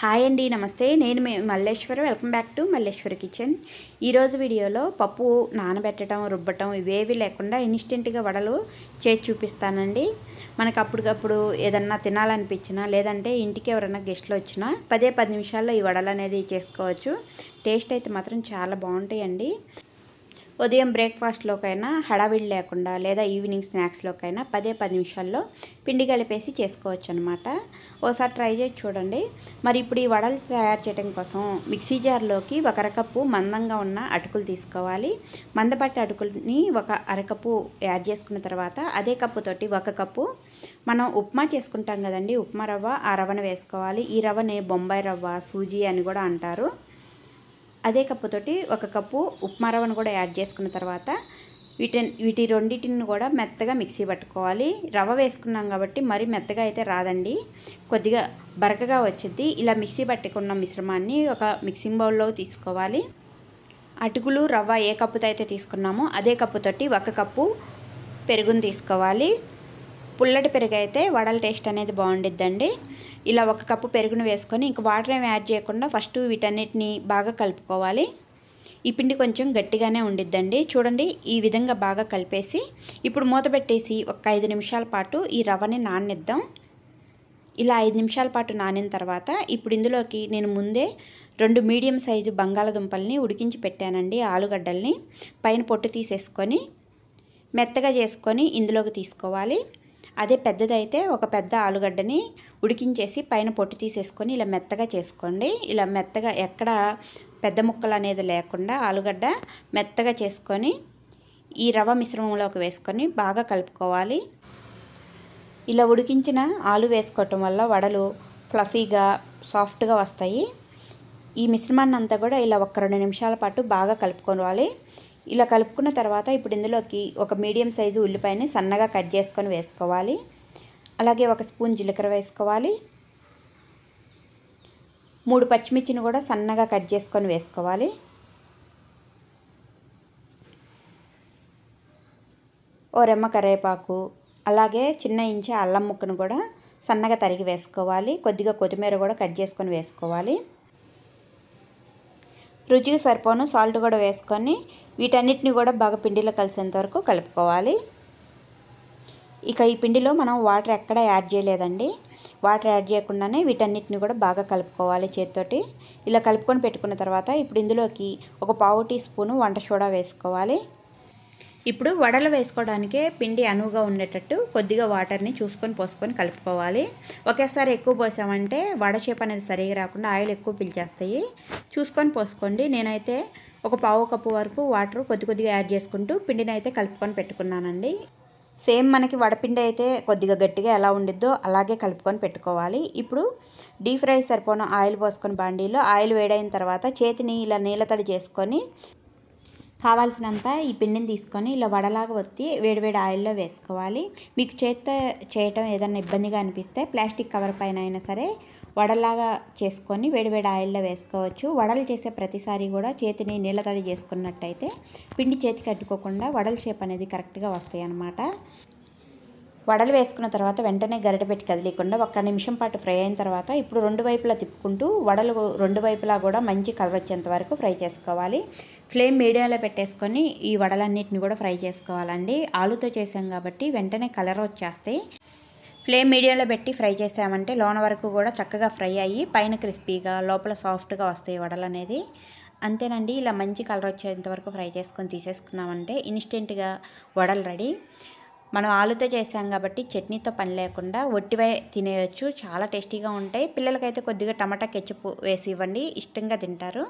Hi అండి, నమస్తే. నేను Malleswari. Welcome back to Malleswari kitchen. ఈరోజు వీడియోలో పప్పు నానబెట్టడం, రుబ్బటం ఇవేవి లేకుండా ఇన్స్టెంట్గా వడలు చేసి చూపిస్తానండి. మనకు అప్పటికప్పుడు ఏదన్నా తినాలనిపించినా, లేదంటే ఇంటికి ఎవరైనా గెస్ట్లు వచ్చినా 10 నిమిషాల్లో ఈ వడలు అనేది చేసుకోవచ్చు. టేస్ట్ అయితే మాత్రం చాలా బాగుంటాయండి. ఉదయం బ్రేక్ఫాస్ట్లోకైనా హడావిడి లేకుండా, లేదా ఈవినింగ్ స్నాక్స్లోకైనా 10 నిమిషాల్లో పిండి కలిపేసి చేసుకోవచ్చు అనమాట. ఓసారి ట్రై చేసి చూడండి. మరి ఇప్పుడు ఈ వడలు తయారు చేయడం కోసం మిక్సీ జార్లోకి 1 అరకప్పు మందంగా ఉన్న అటుకులు తీసుకోవాలి. మందపట్టి అటుకుల్ని 1 అరకప్పు యాడ్ చేసుకున్న తర్వాత అదే కప్పుతోటి 1 కప్పు మనం ఉప్మా చేసుకుంటాం కదండి, ఉప్మా రవ్వ, ఆ రవ్వను వేసుకోవాలి. ఈ రవ్వని బొంబాయి రవ్వ, సూజీ అని కూడా అంటారు. అదే కప్పుతోటి 1 కప్పు ఉప్మా రవ్వను కూడా యాడ్ చేసుకున్న తర్వాత వీటి రెండింటిని కూడా మెత్తగా మిక్సీ పట్టుకోవాలి. రవ్వ వేసుకున్నాం కాబట్టి మరి మెత్తగా అయితే రాదండి, కొద్దిగా బరకగా వచ్చింది. ఇలా మిక్సీ పట్టుకున్న మిశ్రమాన్ని ఒక మిక్సింగ్ బౌల్లో తీసుకోవాలి. అటుకులు, రవ్వ ఏ కప్పుతో అయితే తీసుకున్నామో అదే కప్పుతోటి 1 కప్పు పెరుగుని తీసుకోవాలి. పుల్లటి పెరుగు అయితే వడల టేస్ట్ అనేది బాగుండిద్దండి. ఇలా 1 కప్పు పెరుగును వేసుకొని ఇంక వాటర్ ఏమి యాడ్ చేయకుండా ఫస్ట్ వీటన్నిటిని బాగా కలుపుకోవాలి. ఈ పిండి కొంచెం గట్టిగానే ఉండిద్దండి. చూడండి, ఈ విధంగా బాగా కలిపేసి ఇప్పుడు మూత పెట్టేసి ఒక 5 నిమిషాల పాటు ఈ రవ్వని నాననిద్దాం. ఇలా 5 నిమిషాల పాటు నానిన తర్వాత ఇప్పుడు ఇందులోకి నేను ముందే 2 మీడియం సైజు బంగాళదుంపల్ని ఉడికించి పెట్టానండి. ఆలుగడ్డల్ని పైన పొట్టు తీసేసుకొని మెత్తగా చేసుకొని ఇందులోకి తీసుకోవాలి. అదే పెద్దదైతే ఒక పెద్ద ఆలుగడ్డని ఉడికించేసి పైన పొట్టు తీసేసుకొని ఇలా మెత్తగా చేసుకోండి. ఇలా మెత్తగా ఎక్కడ పెద్ద ముక్కలు అనేది లేకుండా ఆలుగడ్డ మెత్తగా చేసుకొని ఈ రవ్వ మిశ్రమంలోకి వేసుకొని బాగా కలుపుకోవాలి. ఇలా ఉడికించిన ఆలు వేసుకోవటం వల్ల వడలు ఫ్లఫీగా, సాఫ్ట్గా వస్తాయి. ఈ మిశ్రమాన్ని అంతా కూడా ఇలా 1-2 నిమిషాల పాటు బాగా కలుపుకోవాలి. ఇలా కలుపుకున్న తర్వాత ఇప్పుడు ఇందులోకి ఒక మీడియం సైజు ఉల్లిపాయని సన్నగా కట్ చేసుకొని వేసుకోవాలి. అలాగే 1 స్పూన్ జీలకర్ర వేసుకోవాలి. 3 పచ్చిమిర్చిని కూడా సన్నగా కట్ చేసుకొని వేసుకోవాలి. ఓ రెమ్మ కరివేపాకు, అలాగే చిన్న ఇంచు అల్లం ముక్కను కూడా సన్నగా తరిగి వేసుకోవాలి. కొద్దిగా కొత్తిమీర కూడా కట్ చేసుకొని వేసుకోవాలి. రుచికి సరిపోను సాల్ట్ కూడా వేసుకొని వీటన్నిటిని కూడా బాగా పిండిలో కలిసేంత వరకు కలుపుకోవాలి. ఇక ఈ పిండిలో మనం వాటర్ ఎక్కడ యాడ్ చేయలేదండి. వాటర్ యాడ్ చేయకుండానే వీటన్నిటిని కూడా బాగా కలుపుకోవాలి చేతితోటి. ఇలా కలుపుకొని పెట్టుకున్న తర్వాత ఇప్పుడు ఇందులోకి ఒక 1/2 టీ స్పూను వంట సోడా వేసుకోవాలి. ఇప్పుడు వడలు వేసుకోవడానికే పిండి అనువుగా ఉండేటట్టు కొద్దిగా వాటర్ని చూసుకొని పోసుకొని కలుపుకోవాలి. ఒకేసారి ఎక్కువ పోసామంటే వడ షేప్ అనేది సరిగా రాకుండా ఆయిల్ ఎక్కువ పీల్చేస్తాయి. చూసుకొని పోసుకోండి. నేనైతే ఒక 1/2 కప్పు వరకు వాటర్ కొద్దిగా యాడ్ చేసుకుంటూ పిండిని అయితే కలుపుకొని పెట్టుకున్నానండి. సేమ్ మనకి వడపిండి అయితే కొద్దిగా గట్టిగా ఎలా ఉండిద్దో అలాగే కలుపుకొని పెట్టుకోవాలి. ఇప్పుడు డీప్ ఫ్రై సరిపోను ఆయిల్ పోసుకొని బాండీలో ఆయిల్ వేడైన తర్వాత చేతిని ఇలా నీళ్ళతడి చేసుకొని కావాల్సినంత ఈ పిండిని తీసుకొని ఇలా వడలాగా ఒత్తి వేడివేడి ఆయిల్లో వేసుకోవాలి. మీకు చేత్తో చేయటం ఏదైనా ఇబ్బందిగా అనిపిస్తే ప్లాస్టిక్ కవర్ పైన అయినా సరే వడలాగా చేసుకొని వేడివేడి ఆయిల్లో వేసుకోవచ్చు. వడలు చేసే ప్రతిసారి కూడా చేతిని నీళ్ళతడి చేసుకున్నట్టయితే పిండి చేతికి అడ్డుకోకుండా వడల షేప్ అనేది కరెక్ట్గా వస్తాయి అన్నమాట. వడలు వేసుకున్న తర్వాత వెంటనే గరిటె పెట్టి కదిలీకుండా 1 నిమిషం పాటు ఫ్రై అయిన తర్వాత ఇప్పుడు 2 వైపులా తిప్పుకుంటూ వడలు 2 వైపులా కూడా మంచి కలర్ వచ్చేంత వరకు ఫ్రై చేసుకోవాలి. ఫ్లేమ్ మీడియంలో పెట్టేసుకొని ఈ వడలన్నిటిని కూడా ఫ్రై చేసుకోవాలండి. ఆలుతో చేసాం కాబట్టి వెంటనే కలర్ వచ్చేస్తాయి. ఫ్లేమ్ మీడియంలో పెట్టి ఫ్రై చేసామంటే లోన వరకు కూడా చక్కగా ఫ్రై అయ్యి పైన క్రిస్పీగా లోపల సాఫ్ట్గా వస్తాయి వడలు అనేది. అంతేనండి, ఇలా మంచి కలర్ వచ్చేంత వరకు ఫ్రై చేసుకొని తీసేసుకున్నామంటే ఇన్స్టెంట్గా వడలు రెడీ. మనం ఆలుతో చేసాం కాబట్టి చట్నీతో పని లేకుండా ఒట్టివే తినేయచ్చు. చాలా టేస్టీగా ఉంటాయి. పిల్లలకైతే కొద్దిగా టమాటా కెచప్ వేసి ఇవ్వండి, ఇష్టంగా తింటారు.